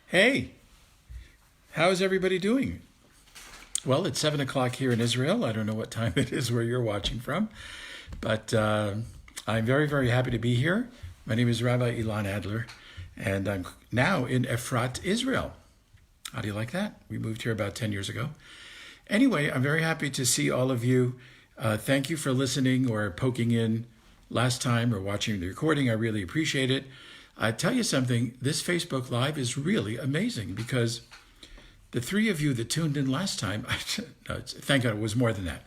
Hey, how's everybody doing? Well, it's 7 o'clock here in Israel. I don't know what time it is where you're watching from, but I'm very, very happy to be here. My name is Rabbi Elan Adler, and I'm now in Efrat, Israel. How do you like that? We moved here about 10 years ago. Anyway, I'm very happy to see all of you. Thank you for listening or poking in last time or watching the recording. I really appreciate it. I tell you something, this Facebook Live is really amazing because the three of you that tuned in last time, no, thank God it was more than that.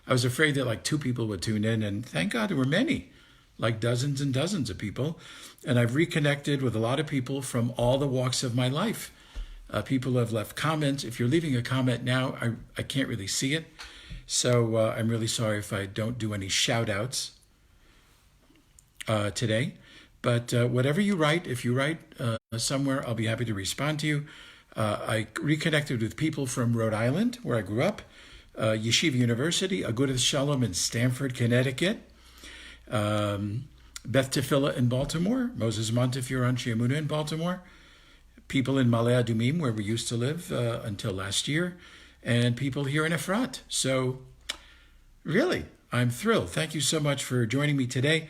I was afraid that like two people would tune in, and thank God there were many, like dozens and dozens of people. And I've reconnected with a lot of people from all the walks of my life. People have left comments. If you're leaving a comment now, I can't really see it. So I'm really sorry if I don't do any shout outs today. But whatever you write, if you write somewhere, I'll be happy to respond to you. I reconnected with people from Rhode Island, where I grew up, Yeshiva University, Agudath Shalom in Stamford, Connecticut, Beth Tefillah in Baltimore, Moses Montefiore Anshe Emunah in Baltimore, people in Ma'ale Adumim, where we used to live until last year, and people here in Efrat. So really, I'm thrilled. Thank you so much for joining me today.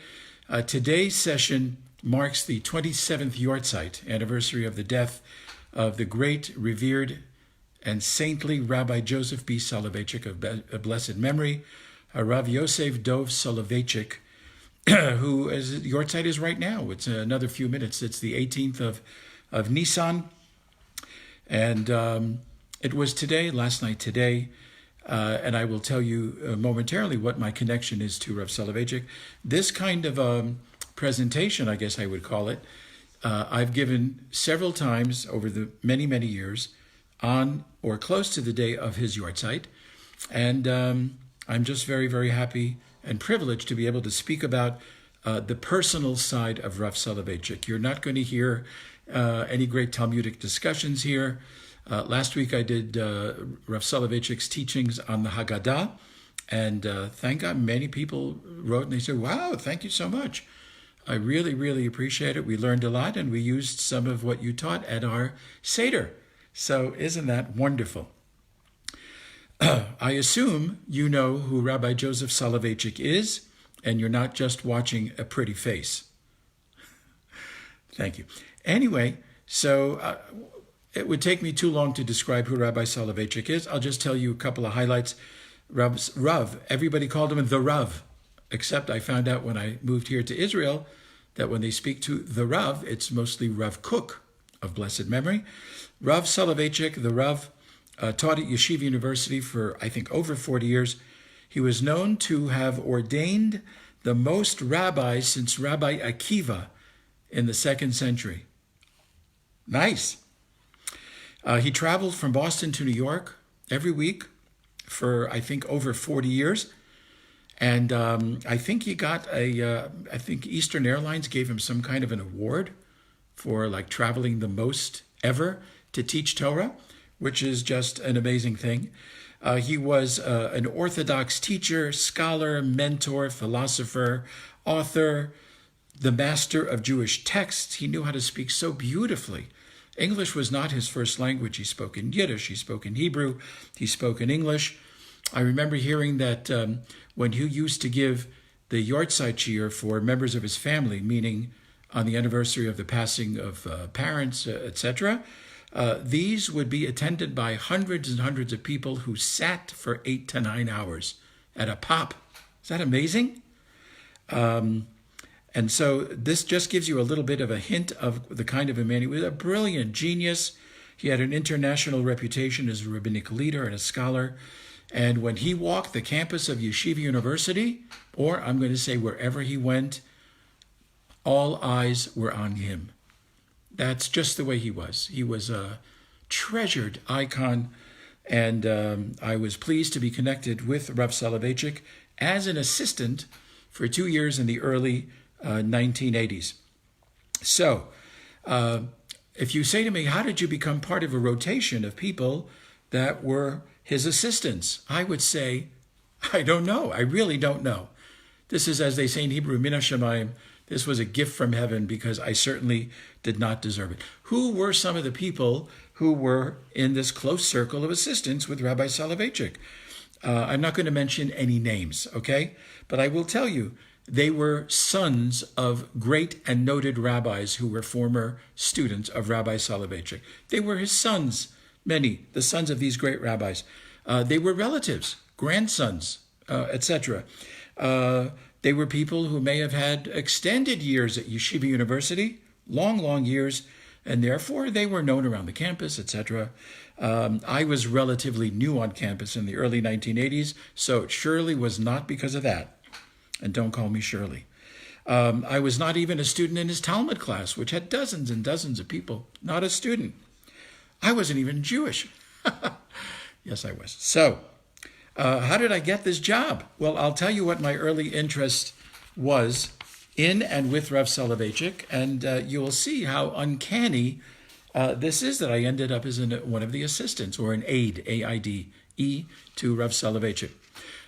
Today's session marks the 27th Yortzeit anniversary of the death of the great, revered, and saintly Rabbi Joseph B. Soloveitchik of blessed memory, Rav Yosef Dov Soloveitchik, who as Yortzeit is right now. It's another few minutes. It's the 18th of Nisan, and it was last night today. And I will tell you momentarily what my connection is to Rav Soloveitchik. This kind of presentation, I guess I would call it, I've given several times over the many, many years on or close to the day of his Yortzeit. And I'm just very, very happy and privileged to be able to speak about the personal side of Rav Soloveitchik. You're not going to hear any great Talmudic discussions here. Last week I did Rav Soloveitchik's teachings on the Haggadah, and thank God many people wrote and they said, wow, thank you so much. I really, really appreciate it. We learned a lot, and we used some of what you taught at our Seder. So isn't that wonderful? I assume you know who Rabbi Joseph Soloveitchik is, and you're not just watching a pretty face. Thank you. Anyway, so it would take me too long to describe who Rabbi Soloveitchik is. I'll just tell you a couple of highlights. Rav, everybody called him the Rav, except I found out when I moved here to Israel that when they speak to the Rav, it's mostly Rav Kook of blessed memory. Rav Soloveitchik, the Rav, taught at Yeshiva University for, I think, over 40 years. He was known to have ordained the most rabbis since Rabbi Akiva in the 2nd century. Nice. He traveled from Boston to New York every week for, I think, over 40 years. And I think he got I think Eastern Airlines gave him some kind of an award for like traveling the most ever to teach Torah, which is just an amazing thing. He was an Orthodox teacher, scholar, mentor, philosopher, author, the master of Jewish texts. He knew how to speak so beautifully. English was not his first language. He spoke in Yiddish, he spoke in Hebrew, he spoke in English. I remember hearing that when he used to give the Yortzeit shiur for members of his family, meaning on the anniversary of the passing of parents, etc., these would be attended by hundreds and hundreds of people who sat for 8 to 9 hours at a pop. Is that amazing? And so this just gives you a little bit of a hint of the kind of a man. He was a brilliant genius. He had an international reputation as a rabbinic leader and a scholar. And when he walked the campus of Yeshiva University, or I'm going to say wherever he went, all eyes were on him. That's just the way he was. He was a treasured icon. And I was pleased to be connected with Rav Soloveitchik as an assistant for 2 years in the early 1980s. So, if you say to me, how did you become part of a rotation of people that were his assistants? I would say, I don't know. I really don't know. This is, as they say in Hebrew, min hashamayim, This was a gift from heaven because I certainly did not deserve it. Who were some of the people who were in this close circle of assistants with Rabbi Soloveitchik? I'm not going to mention any names, okay? But I will tell you, they were sons of great and noted rabbis who were former students of Rabbi Soloveitchik. They were his sons, many, the sons of these great rabbis. They were relatives, grandsons, etc. They were people who may have had extended years at Yeshiva University, long, long years, and therefore they were known around the campus, etc. I was relatively new on campus in the early 1980s, so it surely was not because of that. And don't call me Shirley. I was not even a student in his Talmud class, which had dozens and dozens of people, not a student. I wasn't even Jewish. Yes, I was. So, how did I get this job? Well, I'll tell you what my early interest was in and with Rav Soloveitchik, and you will see how uncanny this is that I ended up as one of the assistants, or an aide, A-I-D-E, to Rav Soloveitchik.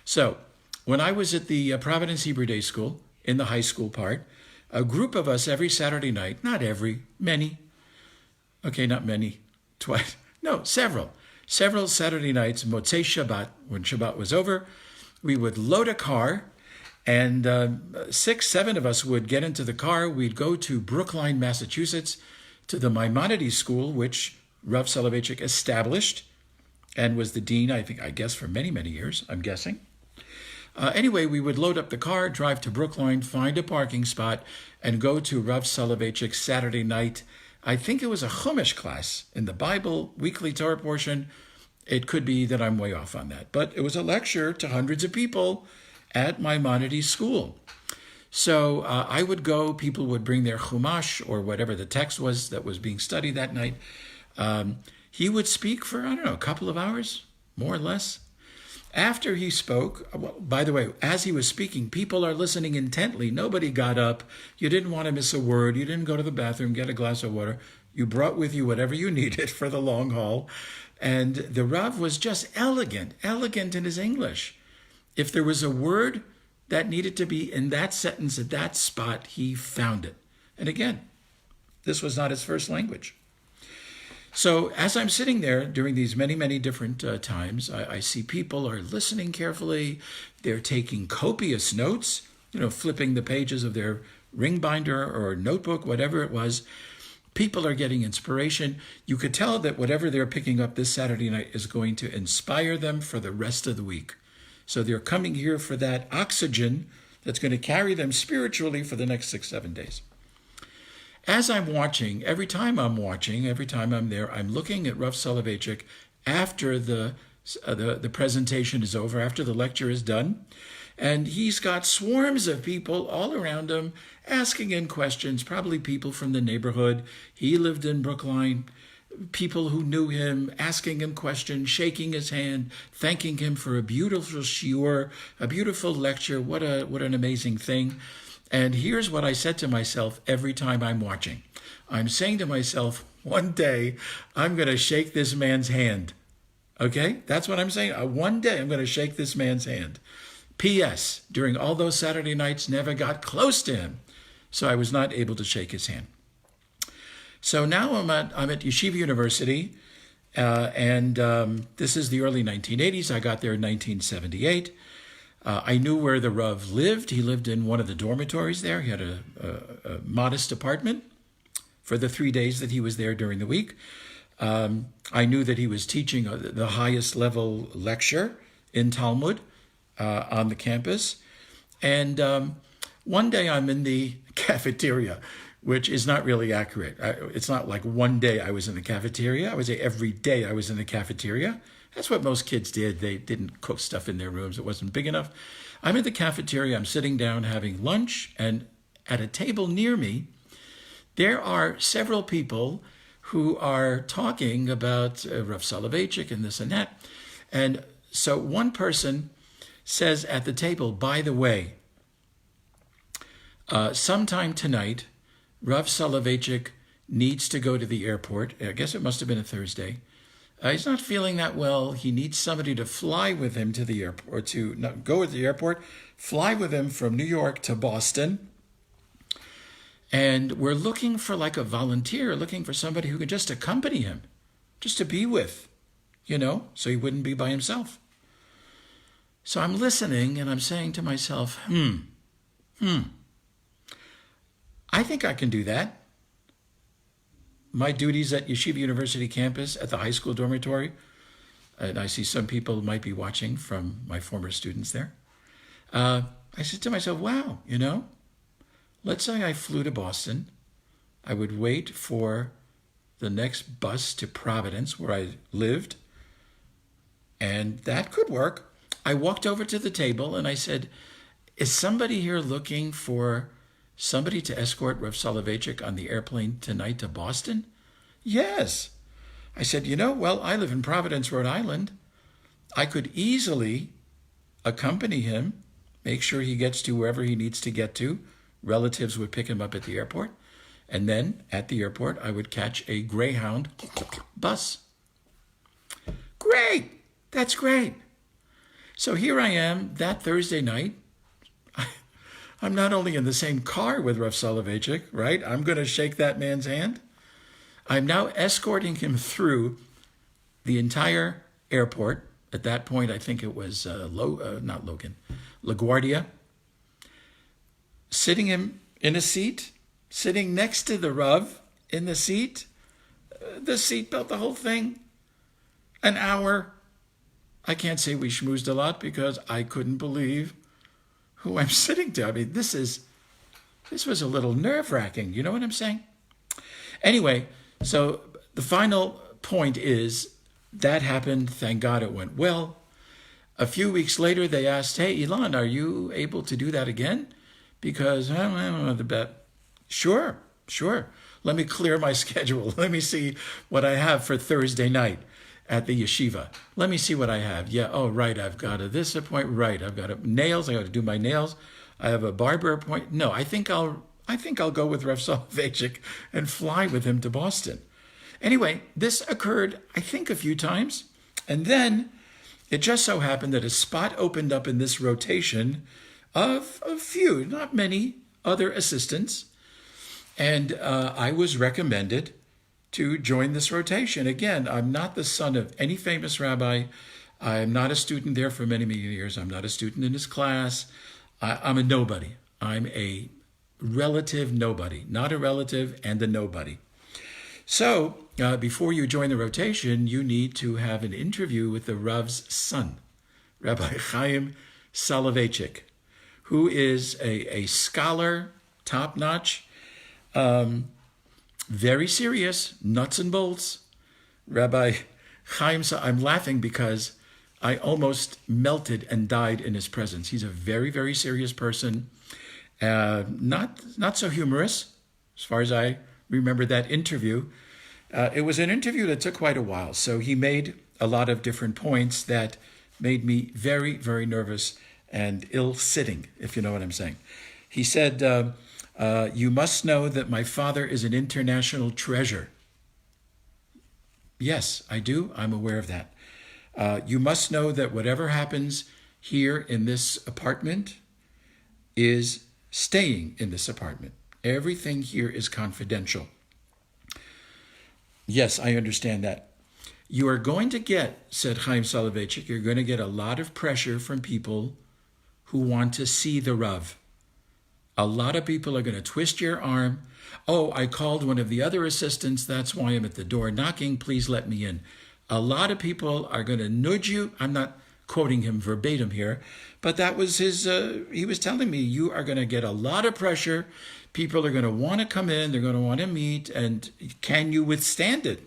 So, when I was at the Providence Hebrew Day School, in the high school part, a group of us every Saturday night, not every, many, okay, not many, twice, no, several Saturday nights, Motzei Shabbat, when Shabbat was over, we would load a car, and 6, 7 of us would get into the car. We'd go to Brookline, Massachusetts, to the Maimonides School, which Rav Soloveitchik established and was the dean, I guess, for many, many years, I'm guessing. Anyway, we would load up the car, drive to Brookline, find a parking spot, and go to Rav Soloveitchik's Saturday night. I think it was a Chumash class in the Bible, weekly Torah portion. It could be that I'm way off on that. But it was a lecture to hundreds of people at Maimonides School. So I would go, people would bring their Chumash or whatever the text was that was being studied that night. He would speak for, I don't know, a couple of hours, more or less. After he spoke, well, by the way, as he was speaking, people are listening intently. Nobody got up. You didn't want to miss a word. You didn't go to the bathroom, get a glass of water. You brought with you whatever you needed for the long haul. And the Rav was just elegant in his English. If there was a word that needed to be in that sentence at that spot, he found it. And again, this was not his first language. So as I'm sitting there during these many, many different times, I see people are listening carefully. They're taking copious notes, flipping the pages of their ring binder or notebook, whatever it was. People are getting inspiration. You could tell that whatever they're picking up this Saturday night is going to inspire them for the rest of the week. So they're coming here for that oxygen that's going to carry them spiritually for the next 6, 7 days. As I'm watching, every time I'm there, I'm looking at Rav Soloveitchik after the presentation is over, after the lecture is done, and he's got swarms of people all around him asking him questions, probably people from the neighborhood. He lived in Brookline. People who knew him, asking him questions, shaking his hand, thanking him for a beautiful shiur, a beautiful lecture. What an amazing thing. And here's what I said to myself every time I'm watching. I'm saying to myself, one day I'm going to shake this man's hand. Okay? That's what I'm saying. One day I'm going to shake this man's hand. P.S. During all those Saturday nights, never got close to him. So I was not able to shake his hand. So now I'm at Yeshiva University, and this is the early 1980s. I got there in 1978. I knew where the Rav lived. He lived in one of the dormitories there. He had a modest apartment for the 3 days that he was there during the week. I knew that he was teaching the highest level lecture in Talmud on the campus. And one day I'm in the cafeteria, which is not really accurate. It's not like one day I was in the cafeteria. I would say every day I was in the cafeteria. That's what most kids did. They didn't cook stuff in their rooms. It wasn't big enough. I'm in the cafeteria. I'm sitting down having lunch, and at a table near me, there are several people who are talking about Rav Soloveitchik and this and that. And so one person says at the table, by the way, sometime tonight, Rav Soloveitchik needs to go to the airport. I guess it must have been a Thursday. He's not feeling that well. He needs somebody to fly with him to the airport, go to the airport, fly with him from New York to Boston. And we're looking for like a volunteer, looking for somebody who could just accompany him, just to be with, so he wouldn't be by himself. So I'm listening and I'm saying to myself, I think I can do that. My duties at Yeshiva University campus at the high school dormitory, and I see some people might be watching from my former students there. I said to myself, wow, let's say I flew to Boston. I would wait for the next bus to Providence where I lived, and that could work. I walked over to the table and I said, is somebody here looking for somebody to escort Rav Soloveitchik on the airplane tonight to Boston? Yes. I said, well, I live in Providence, Rhode Island. I could easily accompany him, make sure he gets to wherever he needs to get to. Relatives would pick him up at the airport. And then at the airport, I would catch a Greyhound bus. Great. That's great. So here I am that Thursday night. I'm not only in the same car with Rav Soloveitchik, right? I'm going to shake that man's hand. I'm now escorting him through the entire airport. At that point, I think it was LaGuardia. Sitting him in a seat, sitting next to the Rav in the seat, the seatbelt, the whole thing. An hour. I can't say we schmoozed a lot because I couldn't believe who I'm sitting to. I mean, this was a little nerve-wracking. You know what I'm saying? Anyway, so the final point is that happened. Thank God it went well. A few weeks later, they asked, hey, Elan, are you able to do that again? Because I don't know the bet. Sure. Let me clear my schedule. Let me see what I have for Thursday night at the yeshiva. Let me see what I have. Yeah, oh, right, I've got this appointment. Right, I've got nails. I got to do my nails. I have a barber appointment. No, I think I'll go with Rav Soloveitchik and fly with him to Boston. Anyway, this occurred, I think, a few times. And then it just so happened that a spot opened up in this rotation of a few, not many, other assistants. And I was recommended to join this rotation. Again, I'm not the son of any famous rabbi. I'm not a student there for many, many years. I'm not a student in his class. I'm a nobody. I'm a relative nobody, not a relative and a nobody. So before you join the rotation, you need to have an interview with the Rav's son, Rabbi Chaim Soloveitchik, who is a scholar, top-notch, very serious, nuts and bolts. Rabbi Chaim, I'm laughing because I almost melted and died in his presence. He's a very, very serious person. Not so humorous, as far as I remember that interview. It was an interview that took quite a while, so he made a lot of different points that made me very, very nervous and ill-sitting, if you know what I'm saying. He said, you must know that my father is an international treasure. Yes, I do. I'm aware of that. You must know that whatever happens here in this apartment is staying in this apartment. Everything here is confidential. Yes, I understand that. You are going to get, said Chaim Soloveitchik, you're going to get a lot of pressure from people who want to see the Rav. A lot of people are going to twist your arm. Oh, I called one of the other assistants. That's why I'm at the door knocking. Please let me in. A lot of people are going to nudge you. I'm not quoting him verbatim here, but that was his, he was telling me, you are going to get a lot of pressure. People are going to want to come in. They're going to want to meet. And can you withstand it?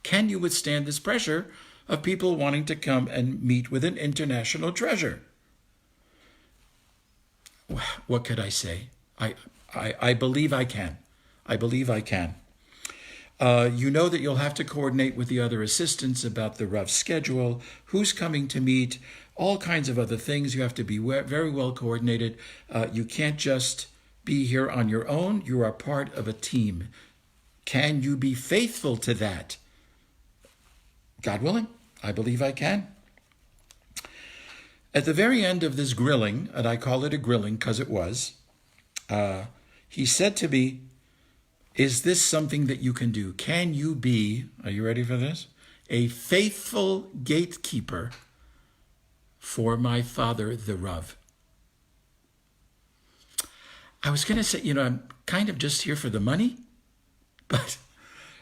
Can you withstand this pressure of people wanting to come and meet with an international treasure? What could I say? I believe I can. I believe I can. You know that you'll have to coordinate with the other assistants about the Rav's schedule, who's coming to meet, all kinds of other things. You have to be very well coordinated. You can't just be here on your own. You are part of a team. Can you be faithful to that? God willing, I believe I can. At the very end of this grilling, and I call it a grilling because it was, he said to me, Is this something that you can do? Can you be, are you ready for this? A faithful gatekeeper for my father, the Rav. I was going to say, I'm kind of just here for the money. But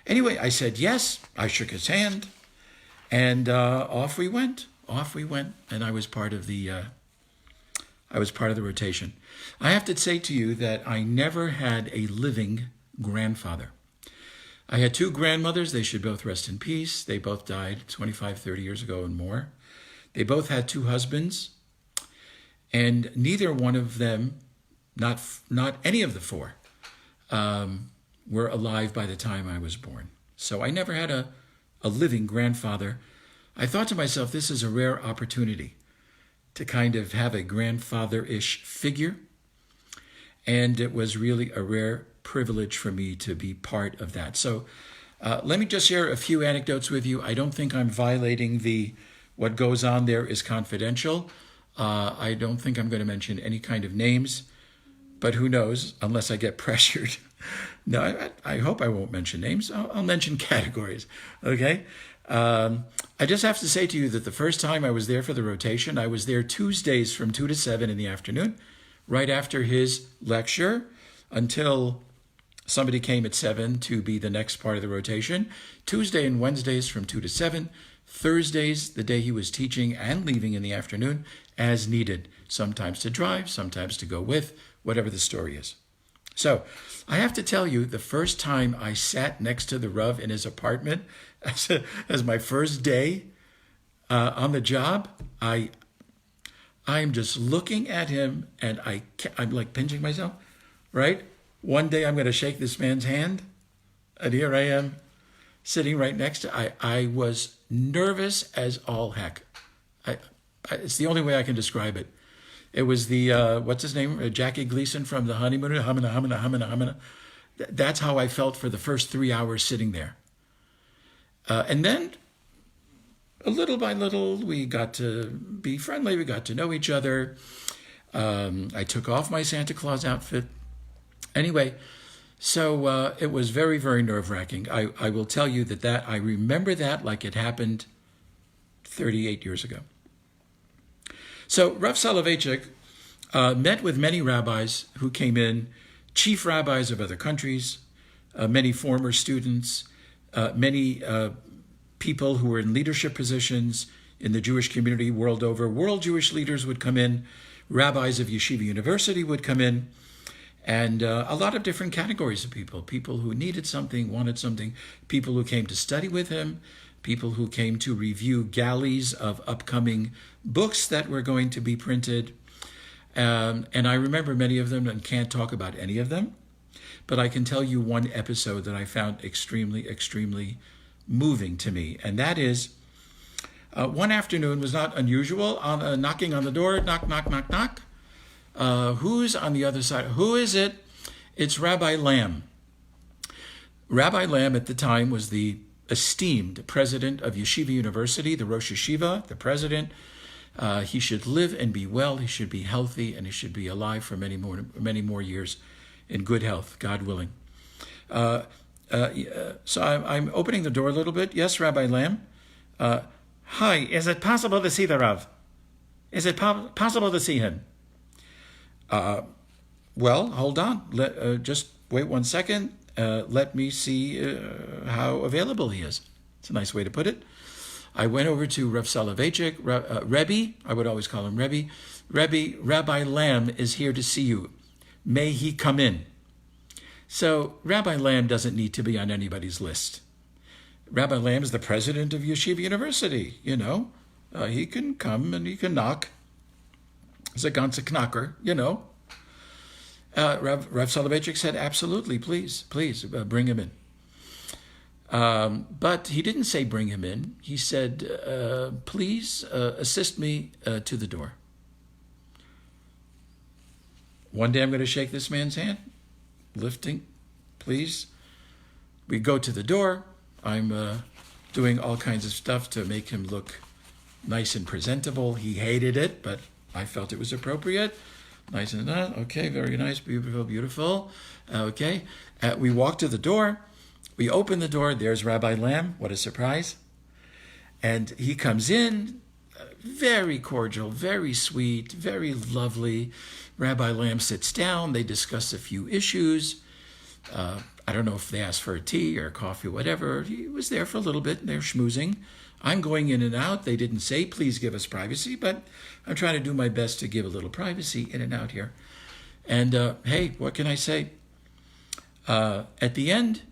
anyway, I said yes. I shook his hand. And off we went. Off we went. And I was part of the rotation. I have to say to you that I never had a living grandfather. I had two grandmothers. They should both rest in peace. They both died 25, 30 years ago and more. They both had two husbands. And neither one of them, not any of the four, were alive by the time I was born. So I never had a living grandfather. I thought to myself, this is a rare opportunity to kind of have a grandfather-ish figure. And it was really a rare privilege for me to be part of that. So let me just share a few anecdotes with you. I don't think I'm violating what goes on there is confidential. I don't think I'm going to mention any kind of names, but who knows, unless I get pressured. No, I hope I won't mention names. I'll mention categories, okay? I just have to say to you that the first time I was there for the rotation, I was there Tuesdays from 2 to 7 in the afternoon, right after his lecture, until somebody came at 7 to be the next part of the rotation. Tuesday and Wednesdays from 2 to 7. Thursdays, the day he was teaching and leaving in the afternoon, as needed. Sometimes to drive, sometimes to go with, whatever the story is. So I have to tell you, the first time I sat next to the Rav in his apartment as my first day on the job, I'm just looking at him and I'm like pinching myself, right? One day I'm going to shake this man's hand, and here I am sitting right next to. I was nervous as all heck. It's the only way I can describe it. It was the what's his name, Jackie Gleason from The Honeymoon. Humana. That's how I felt for the first 3 hours sitting there. And then, a little by little, we got to be friendly. We got to know each other. I took off my Santa Claus outfit. Anyway, so it was very, very nerve-wracking. I will tell you that I remember that like it happened 38 years ago. So Rav Soloveitchik met with many rabbis who came in, chief rabbis of other countries, many former students, many people who were in leadership positions in the Jewish community world over. World Jewish leaders would come in, rabbis of Yeshiva University would come in, and a lot of different categories of people who needed something, wanted something, people who came to study with him, people who came to review galleys of upcoming books that were going to be printed. And I remember many of them and can't talk about any of them, but I can tell you one episode that I found extremely, extremely moving to me. And that is, one afternoon was not unusual, on knocking on the door, knock, knock, knock, knock. Who's on the other side? Who is it? It's Rabbi Lamb. Rabbi Lamb at the time was the esteemed president of Yeshiva University, the Rosh Yeshiva, the president. He should live and be well. He should be healthy, and he should be alive for many more years in good health, God willing. So I'm opening the door a little bit. Yes, Rabbi Lamb. Hi, is it possible to see the Rav? Is it possible to see him? Well, hold on. Just wait 1 second. Let me see how available he is. It's a nice way to put it. I went over to Rav Soloveitchik, Rebbe, I would always call him Rebbe. Rebbe, Rabbi Lamb is here to see you. May he come in? So Rabbi Lamb doesn't need to be on anybody's list. Rabbi Lamb is the president of Yeshiva University, he can come and he can knock. He's a ganze Knacker, Rav Soloveitchik said, absolutely, please, bring him in. But he didn't say bring him in. He said, please assist me to the door. One day I'm going to shake this man's hand, lifting, please. We go to the door. I'm doing all kinds of stuff to make him look nice and presentable. He hated it, but I felt it was appropriate. Nice and okay, very nice, beautiful, beautiful. Okay, we walk to the door. We open the door. There's Rabbi Lam. What a surprise! And he comes in, very cordial, very sweet, very lovely. Rabbi Lam sits down. They discuss a few issues. I don't know if they asked for a tea or coffee, whatever. He was there for a little bit, and they're schmoozing. I'm going in and out. They didn't say, please give us privacy, but I'm trying to do my best to give a little privacy in and out here. And hey, what can I say? At the end,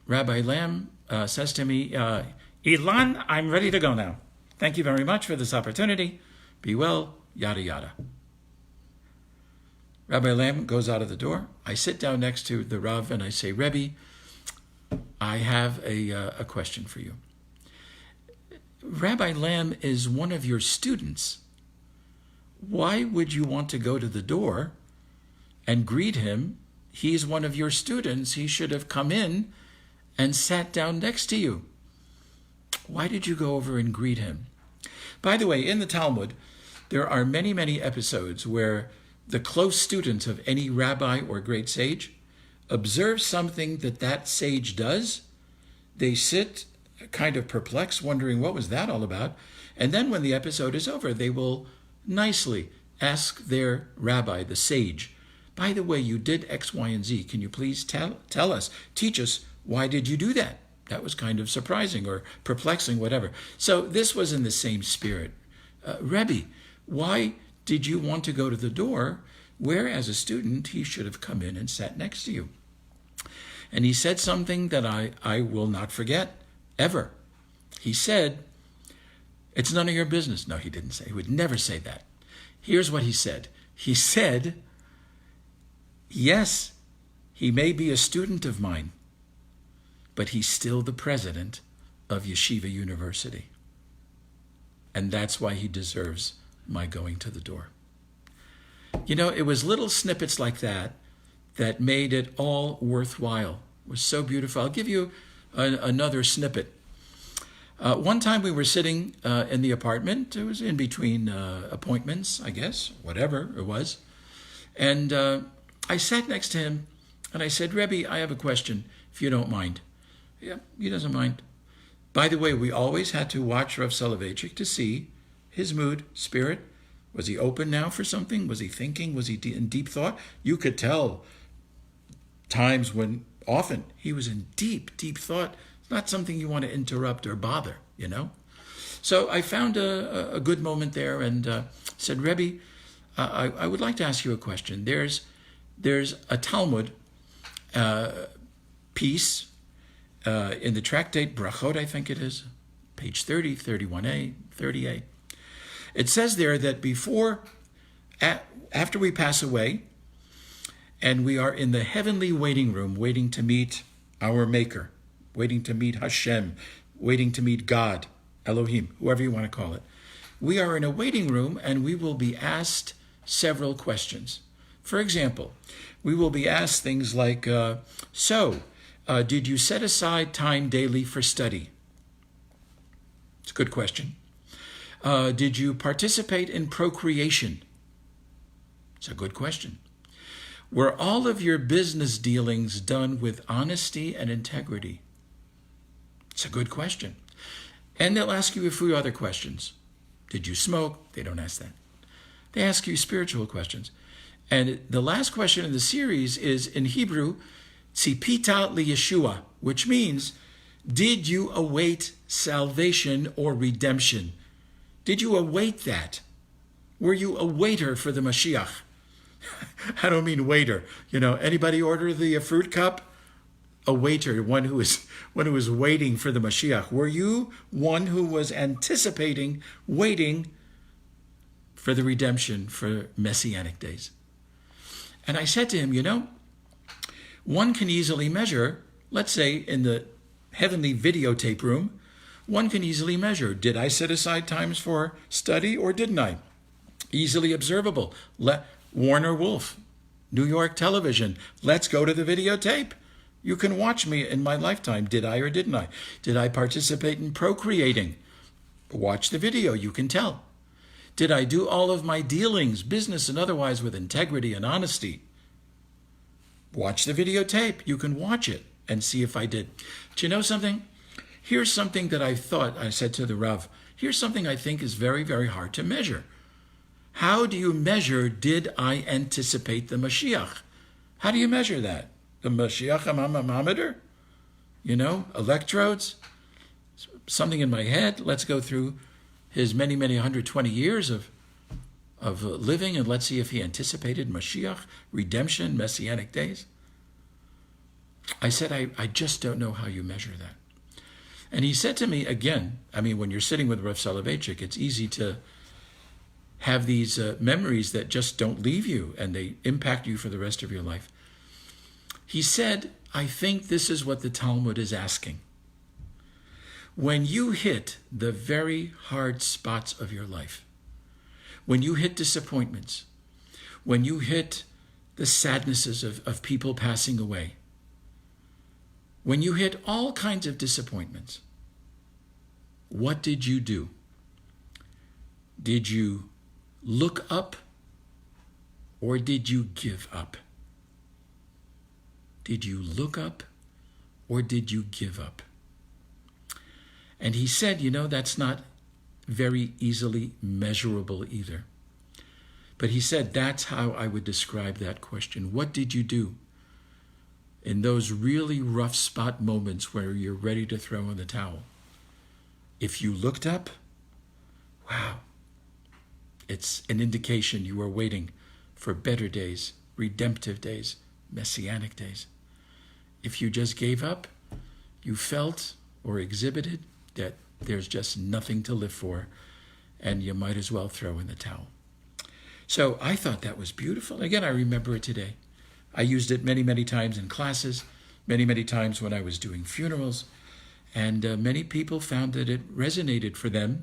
Rabbi Lam says to me, Elan, I'm ready to go now. Thank you very much for this opportunity. Be well, yada, yada. Rabbi Lam goes out of the door. I sit down next to the Rav and I say, Rebbe, I have a question for you. Rabbi Lam is one of your students. Why would you want to go to the door and greet him? He's one of your students. He should have come in and sat down next to you. Why did you go over and greet him? By the way, in the Talmud, there are many, many episodes where the close students of any rabbi or great sage observe something that sage does. They sit kind of perplexed, wondering what was that all about. And then when the episode is over, they will nicely ask their rabbi, the sage, by the way, you did X, Y, and Z. Can you please tell us, teach us, why did you do that? That was kind of surprising or perplexing, whatever. So this was in the same spirit. Rebbe, why did you want to go to the door where, as a student, he should have come in and sat next to you? And he said something that I will not forget, ever. He said, it's none of your business. No, he didn't say. He would never say that. Here's what he said. He said, yes, he may be a student of mine, but he's still the president of Yeshiva University. And that's why he deserves my going to the door. You know, it was little snippets like that that made it all worthwhile. It was so beautiful. I'll give you another snippet. One time we were sitting in the apartment. It was in between appointments, I guess, whatever it was. And I sat next to him and I said, Rebbe, I have a question, if you don't mind. Yeah, he doesn't mind. By the way, we always had to watch Rav Soloveitchik to see his mood, spirit. Was he open now for something? Was he thinking? Was he in deep thought? You could tell times when often he was in deep, deep thought. It's not something you want to interrupt or bother, you know? So I found a good moment there and said, Rebbe, I would like to ask you a question. There's a Talmud piece in the tractate Brachot, I think it is, page 30, 31a, 30a. It says there that after we pass away, and we are in the heavenly waiting room, waiting to meet our Maker, waiting to meet Hashem, waiting to meet God, Elohim, whoever you want to call it. We are in a waiting room, and we will be asked several questions. For example, we will be asked things like, did you set aside time daily for study? It's a good question. Did you participate in procreation? It's a good question. Were all of your business dealings done with honesty and integrity? It's a good question. And they'll ask you a few other questions. Did you smoke? They don't ask that. They ask you spiritual questions. And the last question in the series is in Hebrew, Tzipita liyeshua, which means, did you await salvation or redemption? Did you await that? Were you a waiter for the Mashiach? I don't mean waiter. You know, anybody order the fruit cup? A waiter, one who is waiting for the Mashiach. Were you one who was anticipating, waiting for the redemption, for Messianic days? And I said to him, you know, one can easily measure, let's say in the heavenly videotape room, one can easily measure, did I set aside times for study or didn't I? Easily observable. Warner Wolf, New York television, let's go to the videotape. You can watch me in my lifetime. Did I or didn't I? Did I participate in procreating? Watch the video, you can tell. Did I do all of my dealings, business and otherwise, with integrity and honesty? Watch the videotape. You can watch it and see if I did. Do you know something? Here's something that I said to the Rav, here's something I think is very, very hard to measure. How do you measure, did I anticipate the Mashiach? How do you measure that? The Mashiach Hamamameter? You know, electrodes? Something in my head? Let's go through his many, many 120 years of living, and let's see if he anticipated Mashiach, redemption, messianic days. I said, I just don't know how you measure that. And he said to me again, I mean, when you're sitting with Rav Soloveitchik, it's easy to have these memories that just don't leave you and they impact you for the rest of your life. He said, I think this is what the Talmud is asking. When you hit the very hard spots of your life, when you hit disappointments, when you hit the sadnesses of people passing away, when you hit all kinds of disappointments, what did you do? Did you look up or did you give up? Did you look up or did you give up? And he said, you know, that's not very easily measurable either. But he said, that's how I would describe that question. What did you do in those really rough spot moments where you're ready to throw in the towel? If you looked up, wow, it's an indication you are waiting for better days, redemptive days, messianic days. If you just gave up, you felt or exhibited that there's just nothing to live for, and you might as well throw in the towel. So I thought that was beautiful. Again, I remember it today. I used it many, many times in classes, many, many times when I was doing funerals, and many people found that it resonated for them,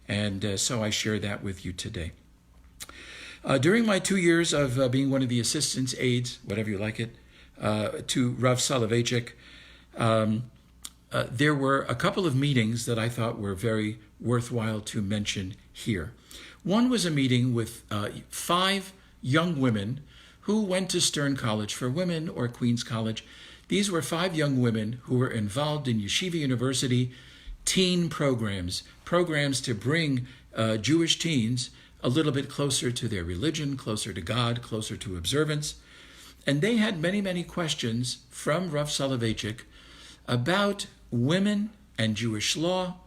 and so I share that with you today. During my 2 years of being one of the assistants, aides, whatever you like it, to Rav Soloveitchik, there were a couple of meetings that I thought were very worthwhile to mention here. One was a meeting with 5 young women who went to Stern College for Women or Queens College. These were 5 young women who were involved in Yeshiva University teen programs to bring Jewish teens a little bit closer to their religion, closer to God, closer to observance. And they had many, many questions from Rav Soloveitchik about women and Jewish law,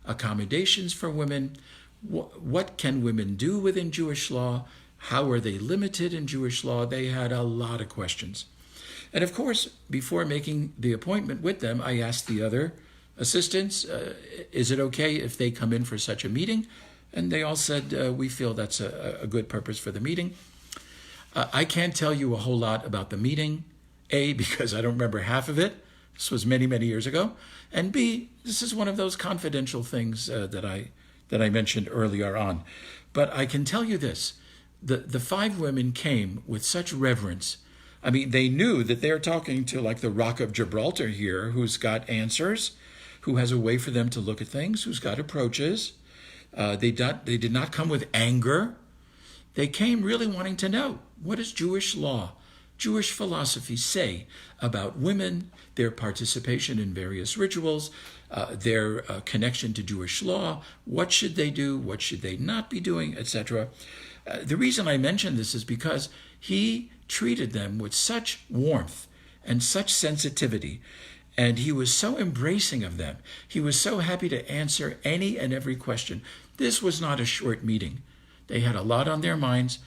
accommodations for women, what can women do within Jewish law, how are they limited in Jewish law. They had a lot of questions. And of course, before making the appointment with them, I asked the other assistants, is it okay if they come in for such a meeting? And they all said, we feel that's a good purpose for the meeting. I can't tell you a whole lot about the meeting, A, because I don't remember half of it. This was many, many years ago. And B, this is one of those confidential things that I mentioned earlier on. But I can tell you this, the 5 women came with such reverence. I mean, they knew that they're talking to like the Rock of Gibraltar here, who's got answers, who has a way for them to look at things, who's got approaches. They did not come with anger. They came really wanting to know, what does Jewish law, Jewish philosophy say about women, their participation in various rituals, their connection to Jewish law, what should they do, what should they not be doing, etc. The reason I mention this is because he treated them with such warmth and such sensitivity, and he was so embracing of them. He was so happy to answer any and every question. This was not a short meeting. They had a lot on their minds,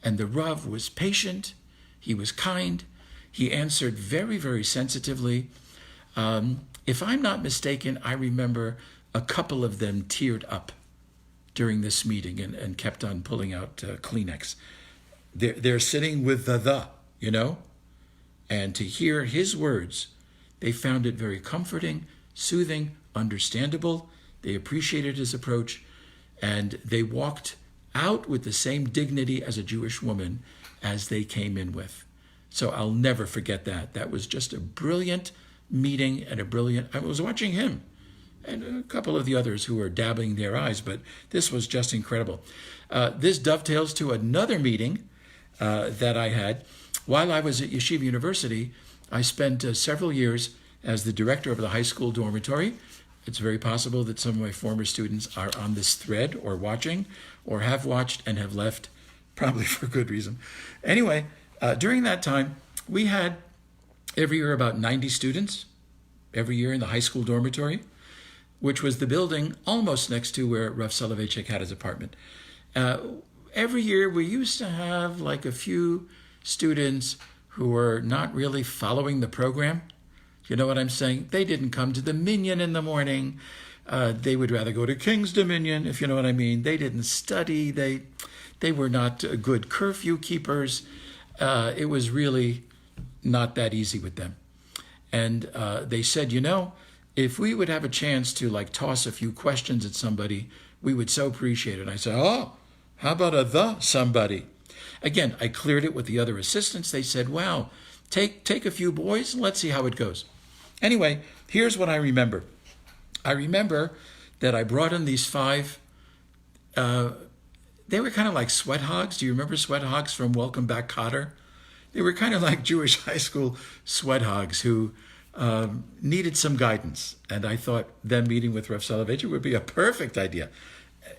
and the Rav was patient, he was kind, he answered very, very sensitively. If I'm not mistaken, I remember a couple of them teared up during this meeting and kept on pulling out Kleenex. They're sitting with the, you know, and to hear his words, they found it very comforting, soothing, understandable. They appreciated his approach, and they walked out with the same dignity as a Jewish woman as they came in with. So I'll never forget that. That was just a brilliant meeting and I was watching him and a couple of the others who were dabbing their eyes, but this was just incredible. This dovetails to another meeting that I had. While I was at Yeshiva University, I spent several years as the director of the high school dormitory. It's very possible that some of my former students are on this thread or watching or have watched and have left, probably for good reason. Anyway, during that time, we had every year about 90 students every year in the high school dormitory, which was the building almost next to where Rav Soloveitchik had his apartment. Every year we used to have like a few students who were not really following the program. You know what I'm saying? They didn't come to the minyan in the morning. They would rather go to King's Dominion, if you know what I mean. They didn't study. They were not good curfew keepers. It was really not that easy with them. And they said, if we would have a chance to like toss a few questions at somebody, we would so appreciate it. And I said, oh, how about the somebody? Again, I cleared it with the other assistants. They said, well, take a few boys and let's see how it goes. Anyway, here's what I remember. I remember that I brought in these 5, they were kind of like sweat hogs. Do you remember sweat hogs from Welcome Back, Kotter? They were kind of like Jewish high school sweat hogs who needed some guidance. And I thought them meeting with Rav Soloveitchik would be a perfect idea.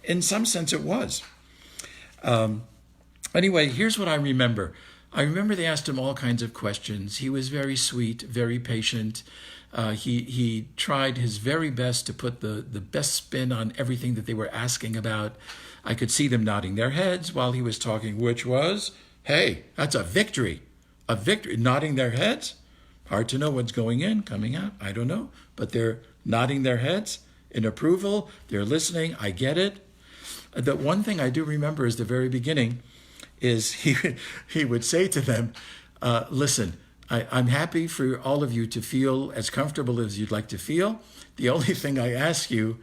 In some sense, it was. Anyway, here's what I remember. I remember they asked him all kinds of questions. He was very sweet, very patient. He tried his very best to put the best spin on everything that they were asking about. I could see them nodding their heads while he was talking, which was, hey, that's a victory. A victory. Nodding their heads. Hard to know what's going in, coming out. I don't know. But they're nodding their heads in approval. They're listening. I get it. The one thing I do remember is the very beginning is he would say to them, listen, I'm happy for all of you to feel as comfortable as you'd like to feel. The only thing I ask you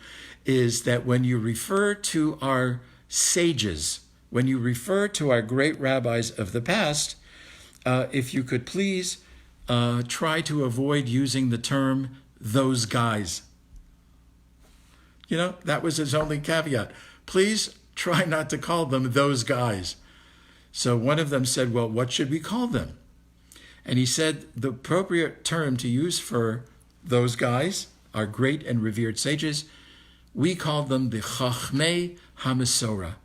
is that when you refer to our sages, when you refer to our great rabbis of the past, if you could please try to avoid using the term those guys. That was his only caveat. Please try not to call them those guys. So one of them said, well, what should we call them? And he said the appropriate term to use for those guys, our great and revered sages, we call them the Chachmei HaMesorah.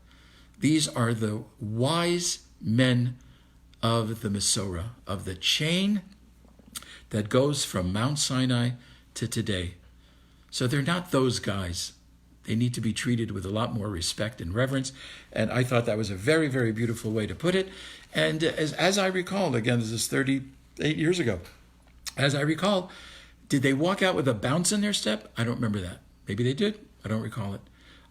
These are the wise men of the Mesorah, of the chain that goes from Mount Sinai to today. So they're not those guys. They need to be treated with a lot more respect and reverence. And I thought that was a very, very beautiful way to put it. And as I recall, again, this is 38 years ago, as I recall, did they walk out with a bounce in their step? I don't remember that. Maybe they did. I don't recall it.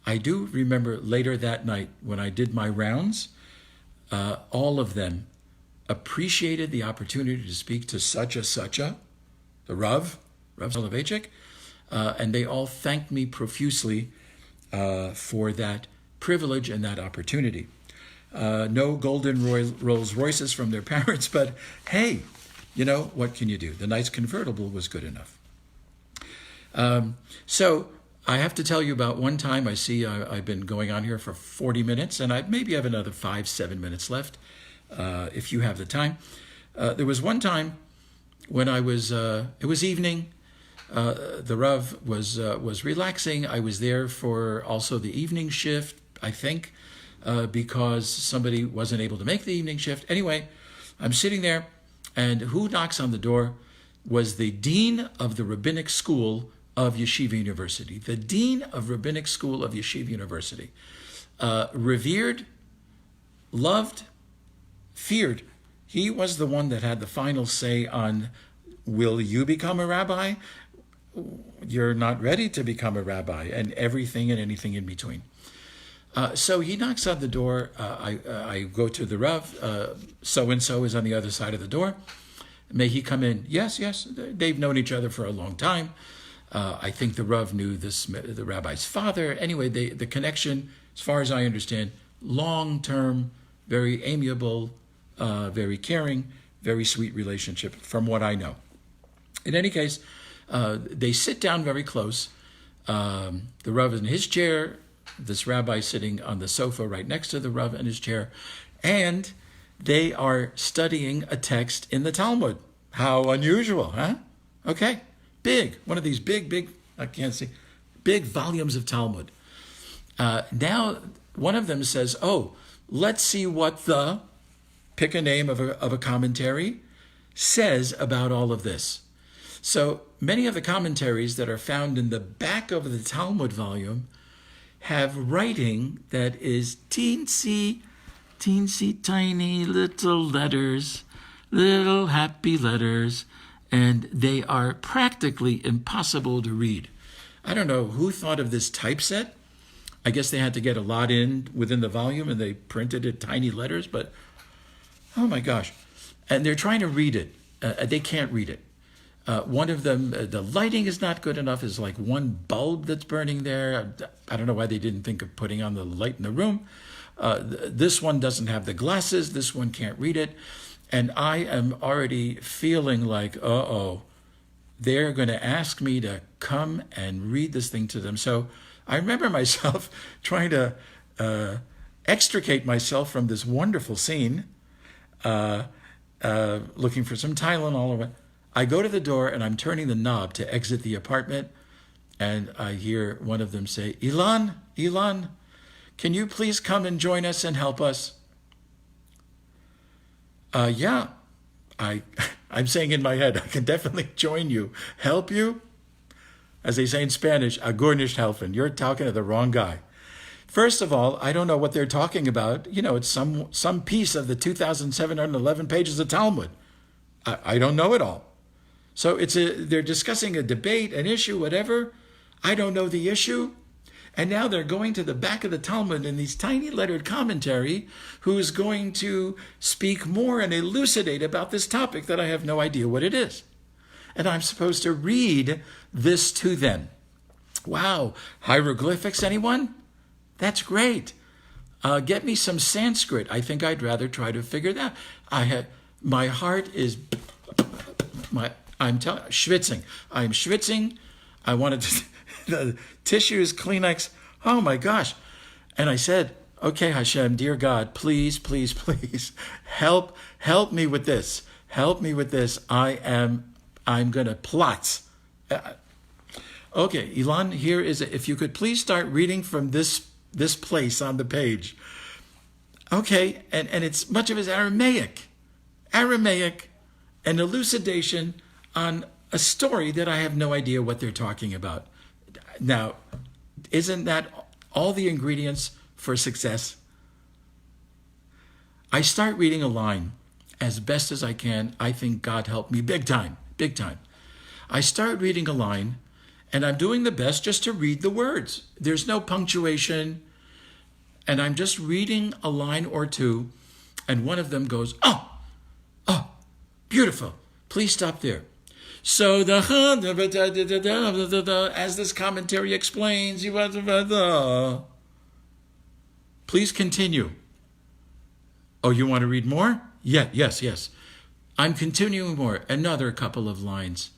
I do remember later that night when I did my rounds, all of them appreciated the opportunity to speak to such a, the Rav Soloveitchik, and they all thanked me profusely for that privilege and that opportunity. No golden Rolls Royces from their parents, but hey, what can you do? The nice convertible was good enough. So I have to tell you about one time. I see I've been going on here for 40 minutes, and I maybe have another 5-7 minutes left, if you have the time. There was one time when it was evening. The Rav was relaxing. I was there for also the evening shift, I think, because somebody wasn't able to make the evening shift. Anyway, I'm sitting there, and who knocks on the door was the dean of the rabbinic school of Yeshiva University. The dean of rabbinic school of Yeshiva University. Revered, loved, feared. He was the one that had the final say on, will you become a rabbi? You're not ready to become a rabbi, and everything and anything in between. So he knocks on the door. I go to the Rav. So-and-so is on the other side of the door. May he come in? Yes. They've known each other for a long time. I think the Rav knew the rabbi's father. Anyway, the connection, as far as I understand, long-term, very amiable, very caring, very sweet relationship from what I know. In any case, they sit down very close. The Rav in his chair, this rabbi sitting on the sofa right next to the Rav in his chair, and they are studying a text in the Talmud. How unusual, huh? Okay, big, one of these big, I can't see, big volumes of Talmud. Now, one of them says, oh, let's see what the, pick a name of a commentary, says about all of this. So many of the commentaries that are found in the back of the Talmud volume have writing that is teensy, tiny little letters, little happy letters, and they are practically impossible to read. I don't know who thought of this typeset. I guess they had to get a lot in within the volume and they printed it tiny letters, but oh my gosh. And they're trying to read it. They can't read it. One of them, the lighting is not good enough. There's like one bulb that's burning there. I don't know why they didn't think of putting on the light in the room. This one doesn't have the glasses. This one can't read it. And I am already feeling like, they're going to ask me to come and read this thing to them. So I remember myself trying to extricate myself from this wonderful scene, looking for some Tylenol. I go to the door and I'm turning the knob to exit the apartment, and I hear one of them say, Elan, can you please come and join us and help us? Yeah, I'm saying in my head, I can definitely join you. Help you? As they say in Spanish, agur nicht helfen. You're talking to the wrong guy. First of all, I don't know what they're talking about. You know, it's some piece of the 2,711 pages of Talmud. I don't know it all. So they're discussing a debate, an issue, whatever. I don't know the issue. And now they're going to the back of the Talmud in these tiny lettered commentary, who's going to speak more and elucidate about this topic that I have no idea what it is. And I'm supposed to read this to them. Wow, hieroglyphics, anyone? That's great. Get me some Sanskrit. I think I'd rather try to figure that. My heart is, schwitzing. I'm schwitzing. I wanted the tissues, Kleenex. Oh my gosh. And I said, okay, Hashem, dear God, please, help me with this. Help me with this. I'm going to plot. Okay, Elan, here is it. If you could please start reading from this place on the page. Okay, and it's much of it is Aramaic, an elucidation on a story that I have no idea what they're talking about. Now, isn't that all the ingredients for success? I start reading a line as best as I can. I think God helped me big time. I start reading a line, and I'm doing the best just to read the words. There's no punctuation, and I'm just reading a line or two, and one of them goes, oh, beautiful. Please stop there. So as this commentary explains, please continue. Oh, you want to read more? Yeah, yes. I'm continuing more. Another couple of lines.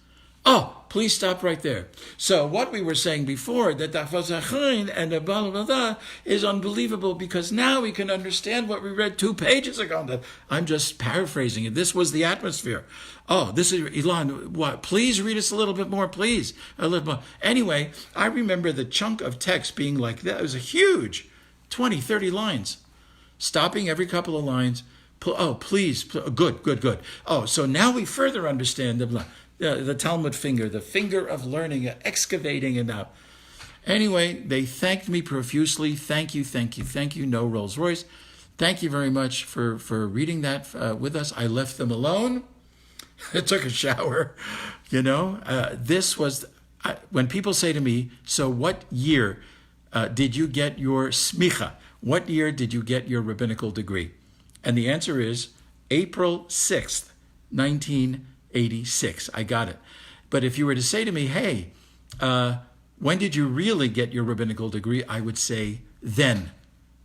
Oh, please stop right there. So what we were saying before, that the Fazachain and the blah, blah, blah, is unbelievable, because now we can understand what we read 2 pages ago. I'm just paraphrasing it. This was the atmosphere. Oh, this is, Elan, what? Please read us a little bit more, please. A little more. Anyway, I remember the chunk of text being like that. It was a huge 20, 30 lines. Stopping every couple of lines. Oh, please. Good. Oh, so now we further understand the Talmud finger, the finger of learning, excavating, and now. Anyway, they thanked me profusely. Thank you. No Rolls Royce. Thank you very much for reading that with us. I left them alone. I took a shower. This was, when people say to me, so what year did you get your smicha? What year did you get your rabbinical degree? And the answer is April 6th, 1986. I got it. But if you were to say to me, hey, when did you really get your rabbinical degree? I would say then.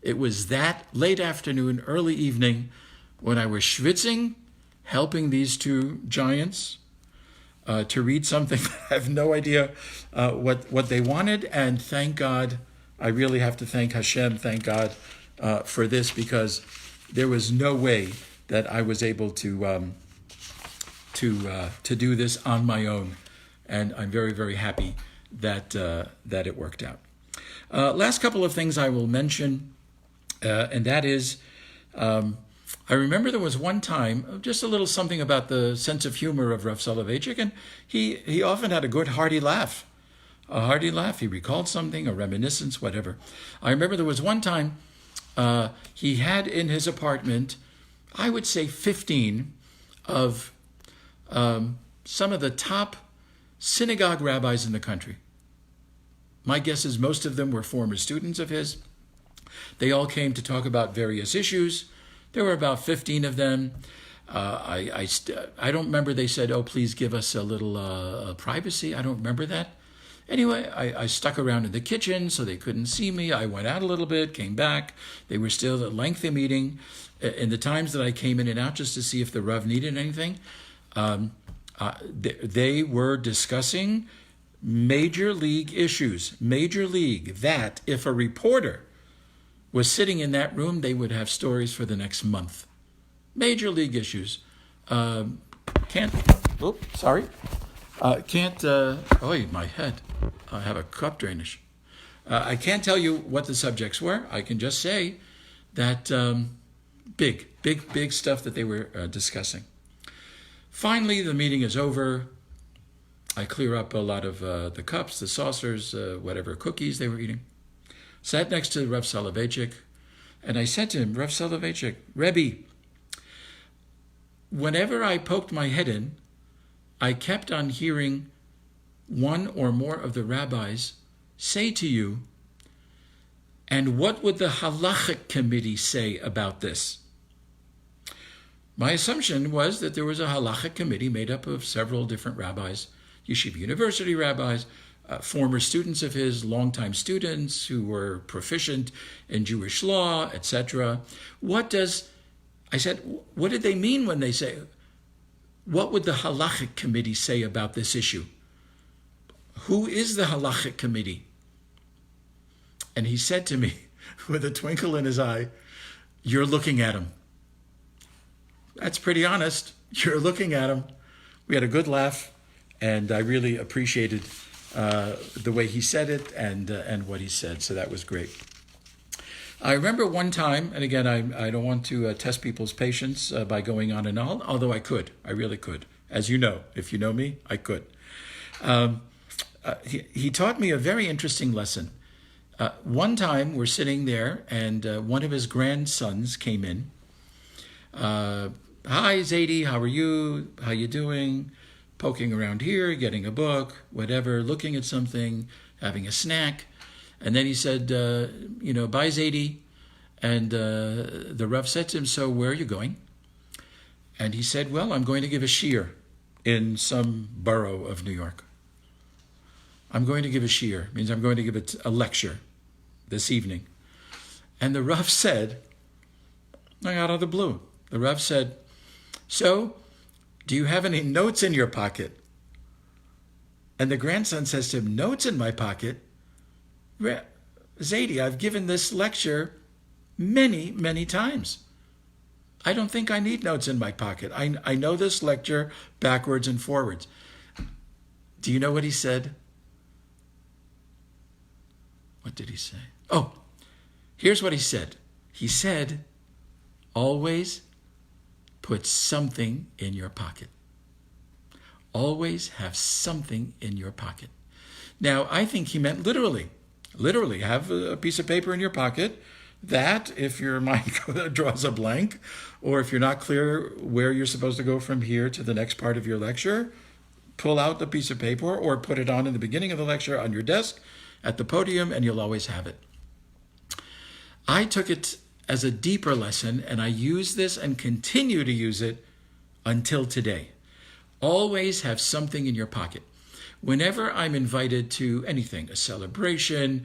It was that late afternoon, early evening, when I was schwitzing, helping these 2 giants, to read something that I have no idea what they wanted. And thank God, I really have to thank Hashem, thank God for this, because there was no way that I was able to do this on my own. And I'm very, very happy that it worked out. Last couple of things I will mention, and that is, I remember there was one time, just a little something about the sense of humor of Rav Soloveitchik, and he often had a good hearty laugh. A hearty laugh. He recalled something, a reminiscence, whatever. I remember there was one time he had in his apartment, I would say 15 of some of the top synagogue rabbis in the country. My guess is most of them were former students of his. They all came to talk about various issues. There were about 15 of them. I don't remember they said, oh, please give us a little privacy. I don't remember that. Anyway, I stuck around in the kitchen so they couldn't see me. I went out a little bit, came back. They were still at a lengthy meeting. In the times that I came in and out just to see if the Rav needed anything, they were discussing major league issues. Major league, that if a reporter was sitting in that room, they would have stories for the next month. Major league issues. Oh, my head. I have a cup drainage. I can't tell you what the subjects were. I can just say that big stuff that they were discussing. Finally, the meeting is over. I clear up a lot of the cups, the saucers, whatever cookies they were eating. Sat next to Rav Soloveitchik, and I said to him, Rav Soloveitchik, Rebbe, whenever I poked my head in, I kept on hearing one or more of the rabbis say to you, and what would the halachic committee say about this? My assumption was that there was a halachic committee made up of several different rabbis, Yeshiva University rabbis, former students of his, longtime students who were proficient in Jewish law, etc. I said, what did they mean when they say, what would the halachic committee say about this issue? Who is the halachic committee? And he said to me, with a twinkle in his eye, you're looking at him. That's pretty honest. You're looking at him. We had a good laugh, and I really appreciated the way he said it and what he said. So that was great. I remember one time, and again, I don't want to test people's patience by going on and on, although I could. I really could. As you know, if you know me, I could. He taught me a very interesting lesson. One time we're sitting there, and one of his grandsons came in. Hi, Zadie, how are you? How you doing? Poking around here, getting a book, whatever, looking at something, having a snack. And then he said, bye, Zadie. And the Rav said to him, so where are you going? And he said, well, I'm going to give a shiur in some borough of New York. I'm going to give a shiur, means I'm going to give a lecture this evening. And the Rav said, out of the blue, the Rav said, so, do you have any notes in your pocket? And the grandson says to him, notes in my pocket? Zadie, I've given this lecture many, many times. I don't think I need notes in my pocket. I know this lecture backwards and forwards. Do you know what he said? What did he say? Oh, here's what he said. He said, always put something in your pocket. Always have something in your pocket. Now, I think he meant literally. Literally, have a piece of paper in your pocket that, if your mind draws a blank, or if you're not clear where you're supposed to go from here to the next part of your lecture, pull out the piece of paper or put it on in the beginning of the lecture on your desk at the podium, and you'll always have it. I took it as a deeper lesson, and I use this and continue to use it until today. Always have something in your pocket. Whenever I'm invited to anything, a celebration,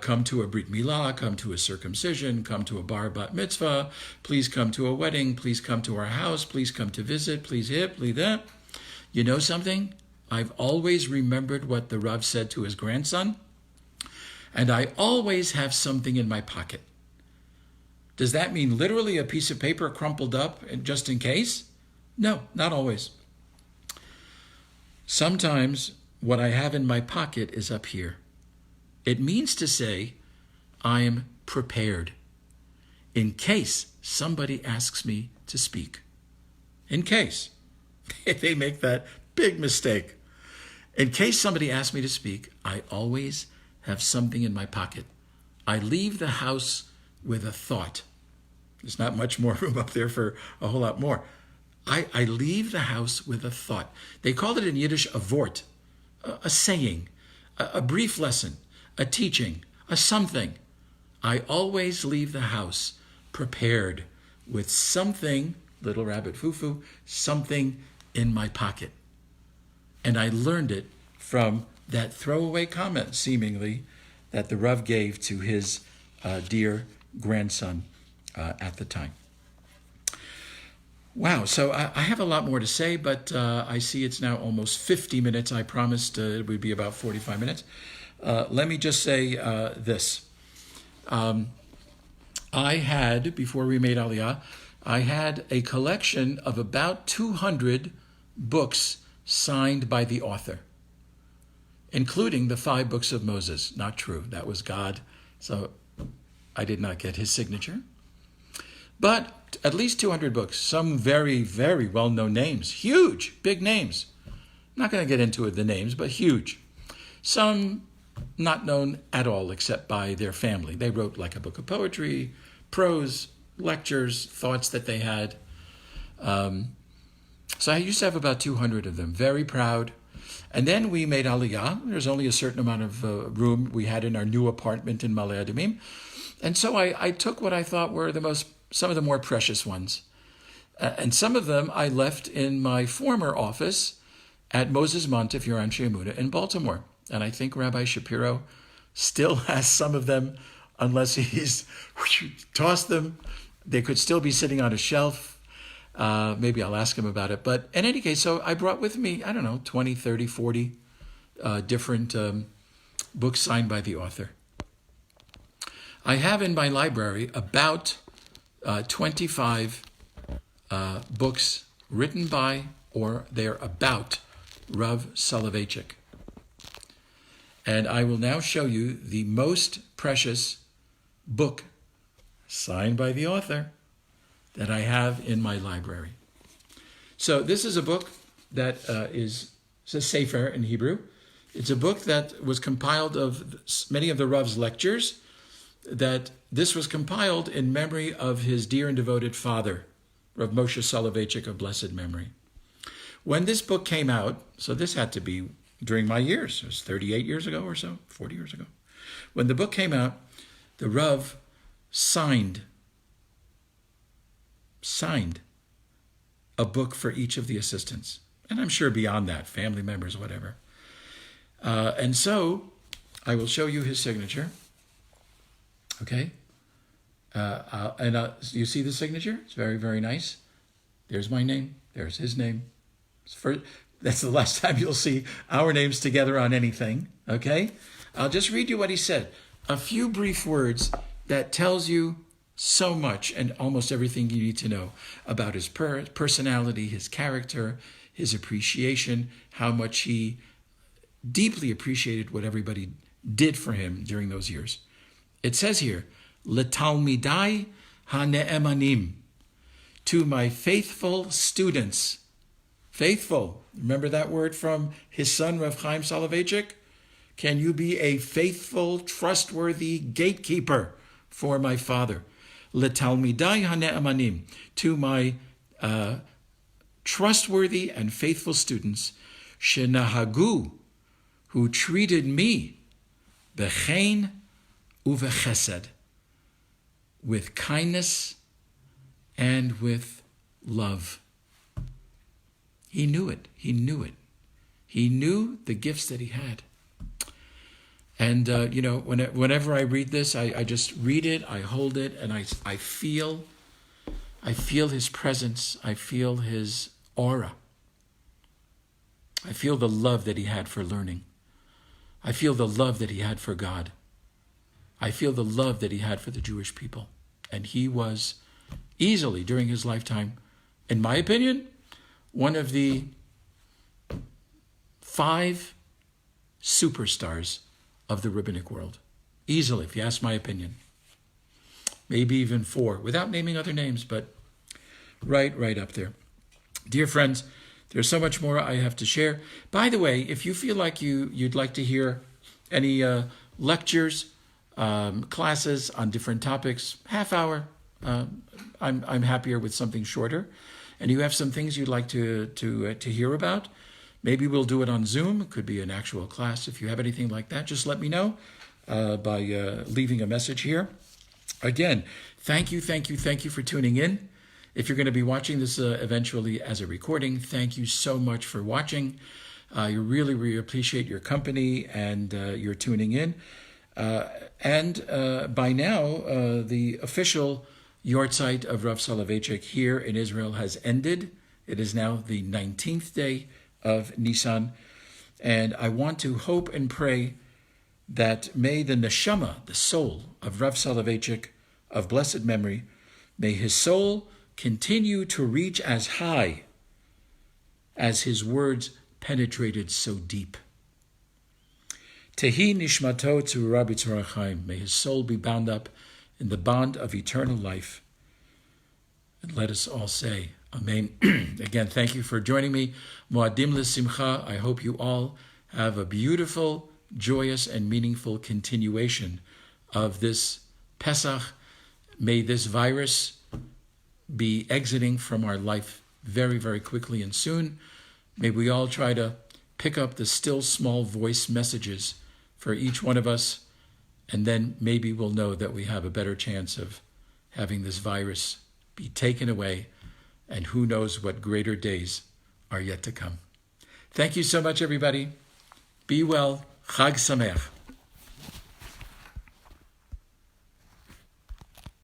come to a brit milah, come to a circumcision, come to a bar bat mitzvah, please come to a wedding, please come to our house, please come to visit, please hip, please that. You know something? I've always remembered what the Rav said to his grandson, and I always have something in my pocket. Does that mean literally a piece of paper crumpled up just in case? No, not always. Sometimes what I have in my pocket is up here. It means to say I am prepared in case somebody asks me to speak. In case they make that big mistake. In case somebody asks me to speak, I always have something in my pocket. I leave the house with a thought. There's not much more room up there for a whole lot more. I leave the house with a thought. They call it in Yiddish a vort, a saying, a brief lesson, a teaching, a something. I always leave the house prepared with something, little rabbit foo-foo, something in my pocket. And I learned it from that throwaway comment, seemingly, that the Rav gave to his dear grandson at the time. Wow, so I have a lot more to say, but I see it's now almost 50 minutes. I promised it would be about 45 minutes. Let me just say this. I had, before we made Aliyah, I had a collection of about 200 books signed by the author, including the 5 books of Moses. Not true. That was God. So I did not get his signature. But at least 200 books, some very, very well-known names, huge, big names. I'm not going to get into the names, but huge. Some not known at all except by their family. They wrote like a book of poetry, prose, lectures, thoughts that they had. So I used to have about 200 of them, very proud. And then we made Aliyah. There's only a certain amount of room we had in our new apartment in Ma'ale Adumim. And so I took what I thought were some of the more precious ones. And some of them I left in my former office at Moses Montefiore Anshe Emunah in Baltimore. And I think Rabbi Shapiro still has some of them, unless he's tossed them. They could still be sitting on a shelf. Maybe I'll ask him about it. But in any case, so I brought with me, 20, 30, 40 different books signed by the author. I have in my library about 25 books written by or they're about Rav Soloveitchik. And I will now show you the most precious book signed by the author that I have in my library. So this is a book that is a Sefer in Hebrew. It's a book that was compiled of many of the Rav's lectures, that this was compiled in memory of his dear and devoted father, Rav Moshe Soloveitchik of blessed memory. When this book came out, so this had to be during my years, it was 38 years ago or so, 40 years ago. When the book came out, the Rav signed a book for each of the assistants. And I'm sure beyond that, family members, whatever. And so I will show you his signature. Okay? You see the signature? It's very, very nice. There's my name. There's his name. That's the last time you'll see our names together on anything. Okay? I'll just read you what he said. A few brief words that tells you so much and almost everything you need to know about his personality, his character, his appreciation, how much he deeply appreciated what everybody did for him during those years. It says here, L'talmidai hane'emanim, to my faithful students. Faithful. Remember that word from his son, Rav Chaim Soloveitchik? Can you be a faithful, trustworthy gatekeeper for my father? L'talmidai hane'emanim, to my trustworthy and faithful students, shenahagu, who treated me, b'chein uvechesed, with kindness and with love. He knew it. He knew it. He knew the gifts that he had. And, whenever I read this, I just read it, I hold it, and I feel his presence. I feel his aura. I feel the love that he had for learning. I feel the love that he had for God. I feel the love that he had for the Jewish people. And he was easily, during his lifetime, in my opinion, one of the 5 superstars of the rabbinic world. Easily, if you ask my opinion. Maybe even 4, without naming other names, but right up there. Dear friends, there's so much more I have to share. By the way, if you feel like you'd like to hear any lectures, classes on different topics, half hour, I'm happier with something shorter. And you have some things you'd like to hear about, maybe we'll do it on Zoom. It could be an actual class. If you have anything like that, just let me know by leaving a message here. Again, thank you for tuning in. If you're going to be watching this eventually as a recording, thank you so much for watching. I really appreciate your company and your tuning in. And by now, the official Yortzeit of Rav Soloveitchik here in Israel has ended. It is now the 19th day of Nisan. And I want to hope and pray that may the neshama, the soul of Rav Soloveitchik of blessed memory, may his soul continue to reach as high as his words penetrated so deep. Tehi nishmato to Rabbi Tzorah Chaim. May his soul be bound up in the bond of eternal life. And let us all say, Amen. Again, thank you for joining me. Moadim l'simcha. I hope you all have a beautiful, joyous, and meaningful continuation of this Pesach. May this virus be exiting from our life very quickly and soon. May we all try to pick up the still small voice messages for each one of us, and then maybe we'll know that we have a better chance of having this virus be taken away, and who knows what greater days are yet to come. Thank you so much, everybody. Be well. Chag Sameach.